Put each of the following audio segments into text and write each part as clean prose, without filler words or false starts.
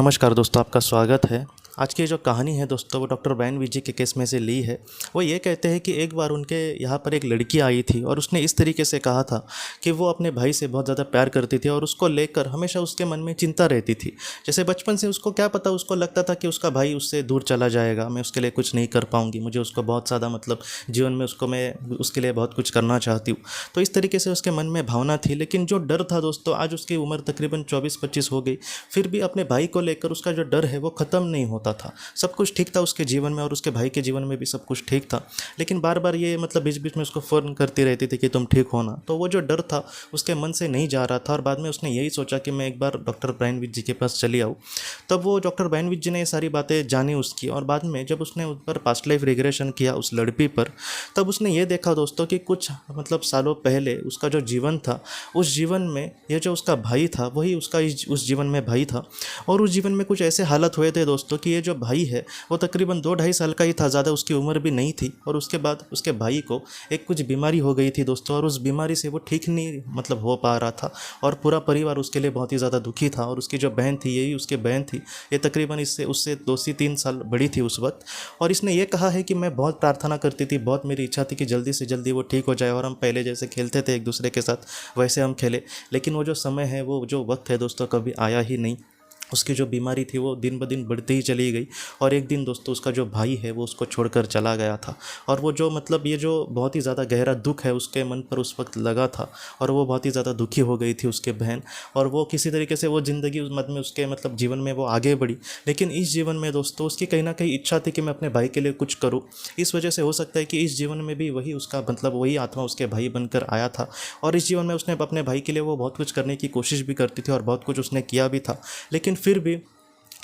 नमस्कार दोस्तों, आपका स्वागत है। आज की जो कहानी है दोस्तों वो डॉक्टर ब्रायन विजी के केस में से ली है। वो ये कहते हैं कि एक बार उनके यहाँ पर एक लड़की आई थी और उसने इस तरीके से कहा था कि वो अपने भाई से बहुत ज़्यादा प्यार करती थी और उसको लेकर हमेशा उसके मन में चिंता रहती थी। जैसे बचपन से उसको क्या पता, उसको लगता था कि उसका भाई उससे दूर चला जाएगा, मैं उसके लिए कुछ नहीं कर पाऊँगी, मुझे उसको बहुत ज़्यादा जीवन में मैं उसके लिए बहुत कुछ करना चाहती हूँ। तो इस तरीके से उसके मन में भावना थी। लेकिन जो डर था दोस्तों, आज उसकी उम्र तकरीबन 24-25 हो गई, फिर भी अपने भाई को लेकर उसका जो डर है वो ख़त्म नहीं होता था। सब कुछ ठीक था उसके जीवन में और उसके भाई के जीवन में भी सब कुछ ठीक था। लेकिन बार बार ये बीच बीच में उसको फ़ोन करती रहती थी कि तुम ठीक हो ना। तो वो जो डर था उसके मन से नहीं जा रहा था और बाद में उसने यही सोचा कि मैं एक बार डॉक्टर ब्रायन विज जी के पास चली आऊँ। तब वो डॉक्टर ब्रायन विज जी ने ये सारी बातें जानी उसकी, और बाद में जब उसने उस पर पास्ट लाइफ रिग्रेशन किया उस लड़की पर, तब उसने ये देखा दोस्तों कि कुछ सालों पहले उसका जो जीवन था, उस जीवन में ये जो उसका भाई था वही उसका उस जीवन में भाई था। और उस जीवन में कुछ ऐसे हालत हुए थे दोस्तों कि ये जो भाई है वो तकरीबन 2-2.5 साल का ही था, ज़्यादा उसकी उम्र भी नहीं थी। और उसके बाद उसके भाई को एक कुछ बीमारी हो गई थी दोस्तों, और उस बीमारी से वो ठीक नहीं हो पा रहा था और पूरा परिवार उसके लिए बहुत ही ज़्यादा दुखी था। और उसकी जो बहन थी, यही उसकी बहन थी, ये तकरीबन उससे 2 से 3 साल बड़ी थी उस वक्त। और इसने ये कहा है कि मैं बहुत प्रार्थना करती थी, बहुत मेरी इच्छा थी कि जल्दी से जल्दी वो ठीक हो जाए और हम पहले जैसे खेलते थे एक दूसरे के साथ वैसे हम खेले। लेकिन वो जो समय है, वो जो वक्त है दोस्तों, कभी आया ही नहीं। उसकी जो बीमारी थी वो दिन ब दिन बढ़ती ही चली गई। और एक दिन दोस्तों उसका जो भाई है वो उसको छोड़कर चला गया था। और वो जो ये जो बहुत ही ज़्यादा गहरा दुख है उसके मन पर उस वक्त लगा था, और वो बहुत ही ज़्यादा दुखी हो गई थी उसके बहन। और वो किसी तरीके से वो ज़िंदगी उस मत में उसके जीवन में वो आगे बढ़ी। लेकिन इस जीवन में दोस्तों उसकी कहीं ना कहीं इच्छा थी कि मैं अपने भाई के लिए कुछ करूँ। इस वजह से हो सकता है कि इस जीवन में भी वही उसका वही आत्मा उसके भाई बनकर आया था। और इस जीवन में उसने अपने भाई के लिए वो बहुत कुछ करने की कोशिश भी करती थी और बहुत कुछ उसने किया भी था। लेकिन फिर भी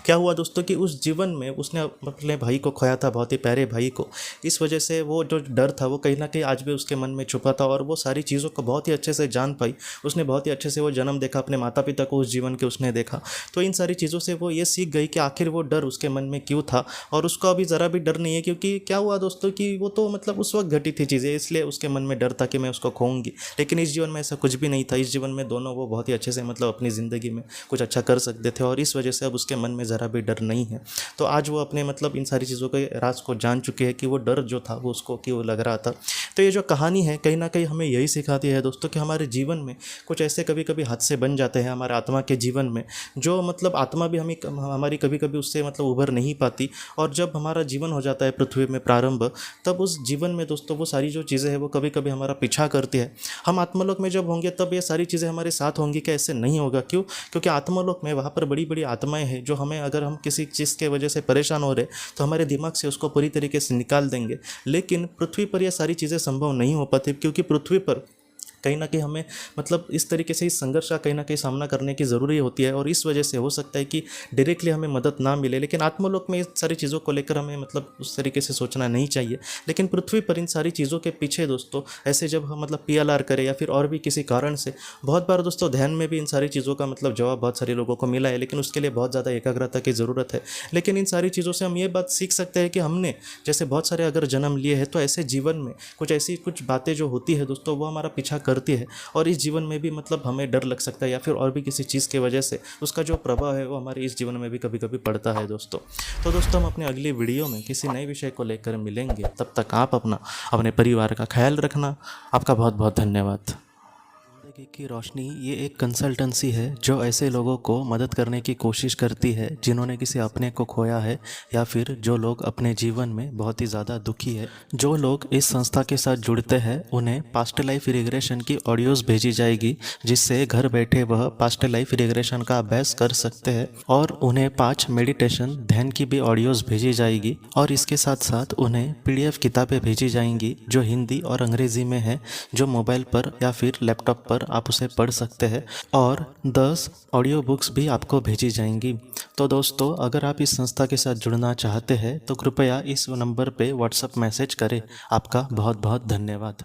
क्या हुआ दोस्तों कि उस जीवन में उसने अपने भाई को खोया था, बहुत ही प्यारे भाई को। इस वजह से वो जो डर था वो कहीं ना कहीं आज भी उसके मन में छुपा था, और वो सारी चीज़ों को बहुत ही अच्छे से जान पाई। उसने बहुत ही अच्छे से वो जन्म देखा, अपने माता पिता को उस जीवन के उसने देखा। तो इन सारी चीज़ों से वो ये सीख गई कि आखिर वो डर उसके मन में क्यों था, और उसको अभी ज़रा भी डर नहीं है। क्योंकि क्या हुआ दोस्तों कि वो तो उस वक्त घटी थी चीज़ें, इसलिए उसके मन में डर था कि मैं उसको खोऊंगी। लेकिन इस जीवन में ऐसा कुछ भी नहीं था। इस जीवन में दोनों वो बहुत ही अच्छे से अपनी ज़िंदगी में कुछ अच्छा कर सकते थे, और इस वजह से अब उसके मन में ज़रा भी डर नहीं है। तो आज वो अपने इन सारी चीज़ों के राज को जान चुके हैं कि वो डर जो था वो उसको क्यों लग रहा था। तो ये जो कहानी है कहीं ना कहीं हमें यही सिखाती है दोस्तों कि हमारे जीवन में कुछ ऐसे कभी कभी हादसे बन जाते हैं हमारे आत्मा के जीवन में, जो आत्मा भी हमारी कभी कभी उससे उभर नहीं पाती। और जब हमारा जीवन हो जाता है पृथ्वी में प्रारंभ, तब उस जीवन में दोस्तों वो सारी जो चीज़ें हैं वो कभी कभी हमारा पीछा करती है। हम आत्मलोक में जब होंगे तब ये सारी चीज़ें हमारे साथ होंगी क्या? ऐसे नहीं होगा। क्यों? क्योंकि आत्मलोक में वहाँ पर बड़ी बड़ी आत्माएं हैं जो हमें, अगर हम किसी चीज़ के वजह से परेशान हो रहे तो हमारे दिमाग से उसको पूरी तरीके से निकाल देंगे। लेकिन पृथ्वी पर यह सारी चीज़ें संभव नहीं हो पाती, क्योंकि पृथ्वी पर कहीं ना कहीं हमें इस तरीके से इस संघर्ष का कहीं ना कहीं सामना करने की ज़रूरी होती है। और इस वजह से हो सकता है कि डायरेक्टली हमें मदद ना मिले। लेकिन आत्मलोक में इस सारी चीज़ों को लेकर हमें उस तरीके से सोचना नहीं चाहिए। लेकिन पृथ्वी पर इन सारी चीज़ों के पीछे दोस्तों ऐसे जब हम PLR करें या फिर और भी किसी कारण से, बहुत बार दोस्तों ध्यान में भी इन सारी चीज़ों का जवाब बहुत सारे लोगों को मिला है। लेकिन उसके लिए बहुत ज़्यादा एकाग्रता की ज़रूरत है। लेकिन इन सारी चीज़ों से हम ये बात सीख सकते हैं कि हमने जैसे बहुत सारे अगर जन्म लिए हैं, तो ऐसे जीवन में कुछ बातें जो होती है दोस्तों वो हमारा पीछा करती है। और इस जीवन में भी हमें डर लग सकता है या फिर और भी किसी चीज़ की वजह से उसका जो प्रभाव है वो हमारे इस जीवन में भी कभी कभी पड़ता है दोस्तों। तो दोस्तों हम अपने अगली वीडियो में किसी नए विषय को लेकर मिलेंगे। तब तक आप अपने परिवार का ख्याल रखना। आपका बहुत बहुत धन्यवाद। जिंदगी की रोशनी ये एक कंसल्टेंसी है जो ऐसे लोगों को मदद करने की कोशिश करती है जिन्होंने किसी अपने को खोया है, या फिर जो लोग अपने जीवन में बहुत ही ज़्यादा दुखी है। जो लोग इस संस्था के साथ जुड़ते हैं उन्हें पास्ट लाइफ रिग्रेशन की ऑडियोज़ भेजी जाएगी, जिससे घर बैठे वह पास्ट लाइफ रिग्रेशन का अभ्यास कर सकते हैं। और उन्हें 5 मेडिटेशन ध्यान की भी ऑडियोज़ भेजी जाएगी। और इसके साथ साथ उन्हें PDF किताबें भेजी जाएंगी जो हिंदी और अंग्रेज़ी में है, जो मोबाइल पर या फिर लैपटॉप पर आप उसे पढ़ सकते हैं। और 10 ऑडियो बुक्स भी आपको भेजी जाएंगी। तो दोस्तों अगर आप इस संस्था के साथ जुड़ना चाहते हैं तो कृपया इस नंबर पे व्हाट्सएप मैसेज करें। आपका बहुत बहुत धन्यवाद।